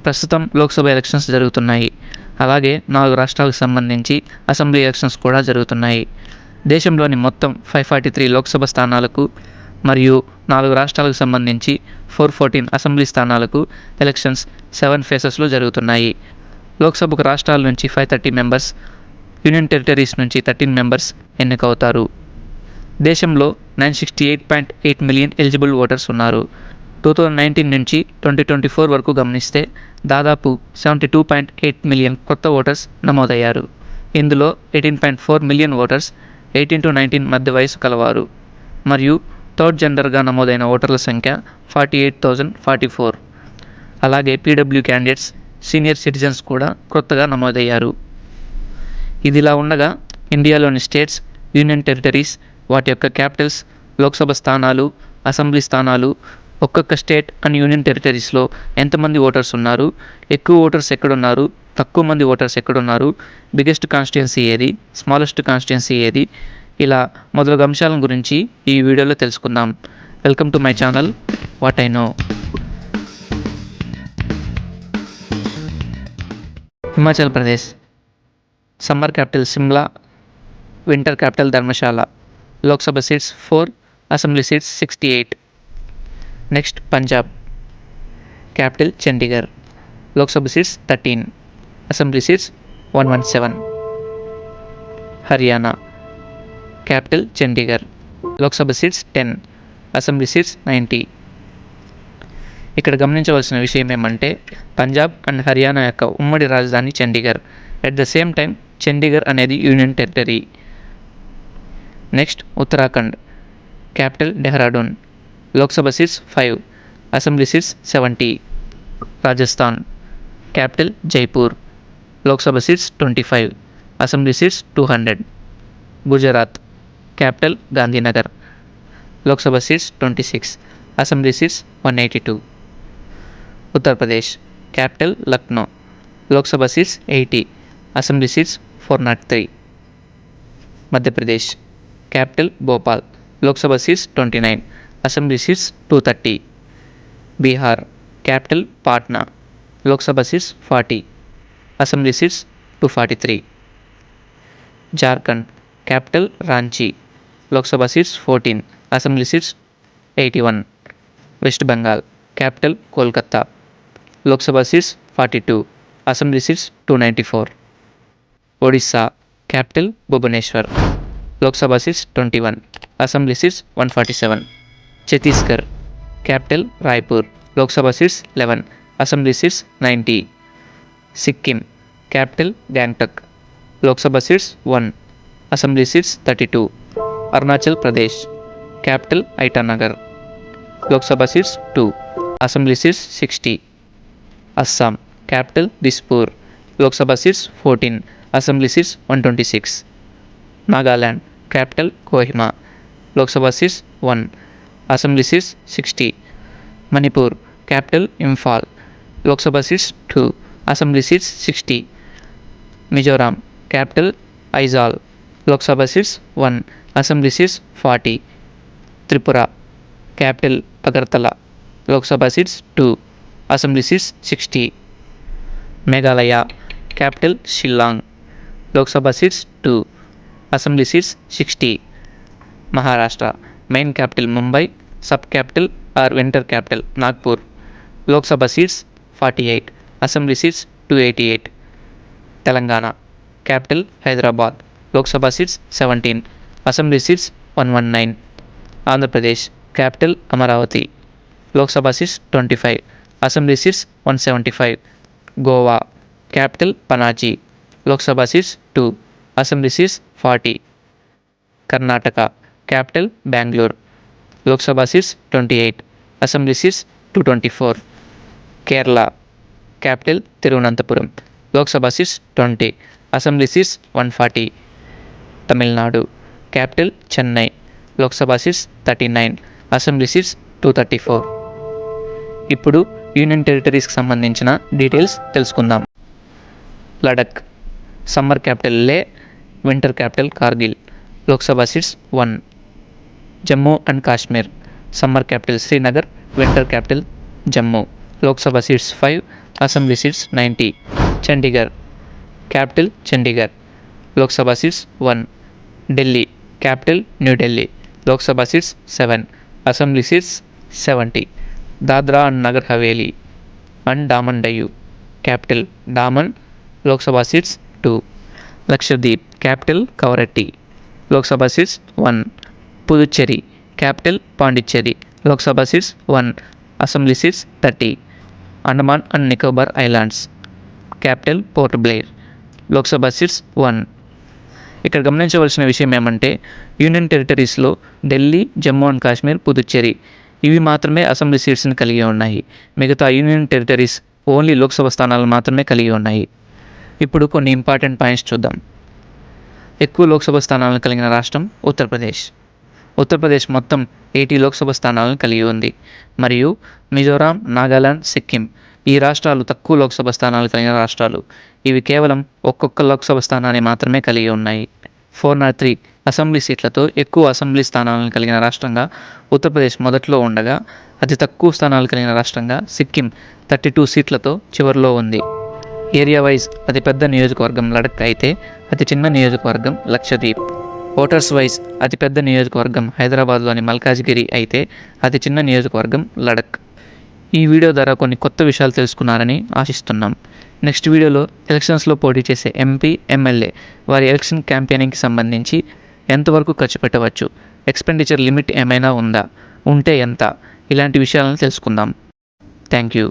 ప్రస్తుతం లోక్సభ ఎలక్షన్స్ జరుగుతున్నాయి. అలాగే 4 రాష్ట్రాలకు సంబంధించి అసెంబ్లీ ఎలక్షన్స్ కూడా జరుగుతున్నాయి. దేశంలోని మొత్తం 543 లోక్సభ స్థానాలకు మరియు 4 రాష్ట్రాలకు సంబంధించి 414 అసెంబ్లీ స్థానాలకు ఎలక్షన్స్ 7 ఫేసెస్లో జరుగుతున్నాయి. లోక్సభకు రాష్ట్రాల నుంచి 530 మెంబర్స్, యూనియన్ టెరిటరీస్ నుంచి 13 మెంబర్స్ ఎన్నికవుతారు. దేశంలో 968.8 మిలియన్ ఎలిజిబుల్ ఓటర్స్ ఉన్నారు. 2019 నుంచి 2024 వరకు గమనిస్తే దాదాపు 72.8 మిలియన్ కొత్త ఓటర్స్ నమోదయ్యారు. ఇందులో 18.4 మిలియన్ ఓటర్స్ 18 to 19 మధ్య వయసు కలవారు మరియు థర్డ్ జెండర్గా నమోదైన ఓటర్ల సంఖ్య 48,044. అలాగే పీడబ్ల్యూ క్యాండిడేట్స్, సీనియర్ సిటిజన్స్ కూడా కొత్తగా నమోదయ్యారు. ఇదిలా ఉండగా ఇండియాలోని స్టేట్స్, యూనియన్ టెరిటరీస్, వాటి యొక్క క్యాపిటల్స్, లోక్సభ స్థానాలు, అసెంబ్లీ స్థానాలు, ఒక్కొక్క స్టేట్ అండ్ యూనియన్ టెరిటరీస్లో ఎంతమంది ఓటర్స్ ఉన్నారు, ఎక్కువ ఓటర్స్ ఎక్కడున్నారు, తక్కువ మంది ఓటర్స్ ఎక్కడున్నారు, బిగ్గెస్ట్ కాన్స్టిట్యుయెన్సీ ఏది, స్మాలెస్ట్ కాన్స్టిట్యుయెన్సీ ఏది, ఇలా మొదలగు అంశాల గురించి ఈ వీడియోలో తెలుసుకుందాం. Welcome to my channel what I know. Himachal Pradesh summer capital Shimla, winter capital Dharamshala. Lok Sabha seats 4, assembly seats 68. Next Punjab capital Chandigarh. Lok Sabha seats 13, assembly seats 117. Haryana capital Chandigarh. Lok Sabha seats 10, assembly seats 90. ఇక్కడ గమనించవలసిన విషయం ఏమంటే పంజాబ్ అండ్ హర్యానా యొక్క ఉమ్మడి రాజధాని Chandigarh. At the same time Chandigarh అనేది union territory. Next Uttarakhand capital Dehradun. Lok Sabha seats 5, assembly seats 70. Rajasthan capital Jaipur. Lok Sabha seats 25, assembly seats 200. Gujarat capital Gandhinagar. Lok Sabha seats 26, assembly seats 182. Uttar Pradesh capital Lucknow. Lok Sabha seats 80, assembly seats 403. Madhya Pradesh capital Bhopal. Lok Sabha seats 29, assembly seats 230. Bihar capital Patna. Lok Sabha seats 40, assembly seats 243. Jharkhand capital Ranchi. Lok Sabha seats 14, assembly seats 81. West Bengal capital Kolkata. Lok Sabha seats 42, assembly seats 294. Odisha capital Bhubaneswar. Lok Sabha seats 21, assembly seats 147. Chhattisgarh capital Raipur. Lok Sabha seats 11, assembly seats 90. Sikkim capital Gangtok. Lok Sabha seats 1, assembly seats 32. Arunachal Pradesh capital Itanagar. Lok Sabha seats 2, assembly seats 60. Assam capital Dispur. Lok Sabha seats 14, assembly seats 126. Nagaland capital Kohima. Lok Sabha seats 1, assembly seats 60. Manipur capital Imphal. Lok Sabha seats 2, assembly seats 60. Mizoram capital Aizawl. Lok Sabha seats 1, assembly seats 40. Tripura capital Agartala. Lok Sabha seats 2, assembly seats 60. Meghalaya capital Shillong. Lok Sabha seats 2, assembly seats 60. Maharashtra main capital Mumbai, sub capital are winter capital Nagpur. Lok Sabha seats 48, assembly seats 288. Telangana capital Hyderabad. Lok Sabha seats 17, assembly seats 119. Andhra Pradesh capital Amaravati. Lok Sabha seats 25, assembly seats 175. Goa capital Panaji. Lok Sabha seats 2, assembly seats 40. Karnataka capital Bengaluru. Lok Sabha seats 28, assembly seats 224. Kerala capital Thiruvananthapuram. Lok Sabha seats 20, assembly seats 140. Tamil Nadu capital Chennai. Lok Sabha seats 39, assembly seats 234. ఇప్పుడు union టెరిటరీస్కి సంబంధించిన details తెలుసుకుందాం. Ladakh summer capital లే, winter capital Kargil. Lok Sabha seats 1. Jammu and Kashmir summer capital Srinagar, winter capital Jammu. Lok Sabha seats 5, assembly seats 90. Chandigarh capital Chandigarh, Lok Sabha seats 1. Delhi capital New Delhi, Lok Sabha seats 7, assembly seats 70. Dadra and Nagar Haveli and Daman Diu capital Daman, Lok Sabha seats 2. Lakshadweep capital Kavaratti, Lok Sabha seats 1. Puducherry capital Pondicherry, Lok Sabha seats 1, assembly seats 30. Andaman and Nicobar islands capital Port Blair, Lok Sabha seats 1. ఇక్కడ గమనించవలసిన విషయం ఏమంటే union టెరిటరీస్లో Delhi, Jammu and Kashmir, Puducherry ఇవి మాత్రమే assembly సీట్స్ని కలిగి ఉన్నాయి. మిగతా యూనియన్ టెరిటరీస్ ఓన్లీ లోక్సభ స్థానాలు మాత్రమే కలిగి ఉన్నాయి. ఇప్పుడు కొన్ని ఇంపార్టెంట్ పాయింట్స్ చూద్దాం. ఎక్కువ లోక్సభ స్థానాలను కలిగిన రాష్ట్రం ఉత్తరప్రదేశ్. ఉత్తరప్రదేశ్ మొత్తం 80 లోక్సభ స్థానాలను కలిగి ఉంది. మరియు మిజోరాం, నాగాలాండ్, సిక్కిం ఈ రాష్ట్రాలు తక్కువ లోక్సభ స్థానాలు కలిగిన రాష్ట్రాలు. ఇవి కేవలం ఒక్కొక్క లోక్సభ స్థానాన్ని మాత్రమే కలిగి ఉన్నాయి. 403 అసెంబ్లీ సీట్లతో ఎక్కువ అసెంబ్లీ స్థానాలను కలిగిన రాష్ట్రంగా ఉత్తరప్రదేశ్ మొదట్లో ఉండగా, అతి తక్కువ స్థానాలు కలిగిన రాష్ట్రంగా సిక్కిం 32 సీట్లతో చివరిలో ఉంది. ఏరియా వైజ్ అతిపెద్ద నియోజకవర్గం లడక్ అయితే అతి చిన్న నియోజకవర్గం లక్షద్వీప్. ఓటర్స్ వైజ్ అతిపెద్ద నియోజకవర్గం హైదరాబాద్లోని మల్కాజ్గిరి అయితే అతి చిన్న నియోజకవర్గం లడక్. ఈ వీడియో ద్వారా కొన్ని కొత్త విషయాలు తెలుసుకున్నారని ఆశిస్తున్నాం. నెక్స్ట్ వీడియోలో ఎలక్షన్స్లో పోటీ చేసే ఎంపీ, ఎమ్మెల్యే వారి ఎలక్షన్ క్యాంపెయినింగ్కి సంబంధించి ఎంతవరకు ఖర్చు పెట్టవచ్చు, ఎక్స్పెండిచర్ లిమిట్ ఏమైనా ఉందా, ఉంటే ఎంత, ఇలాంటి విషయాలను తెలుసుకుందాం. Thank you.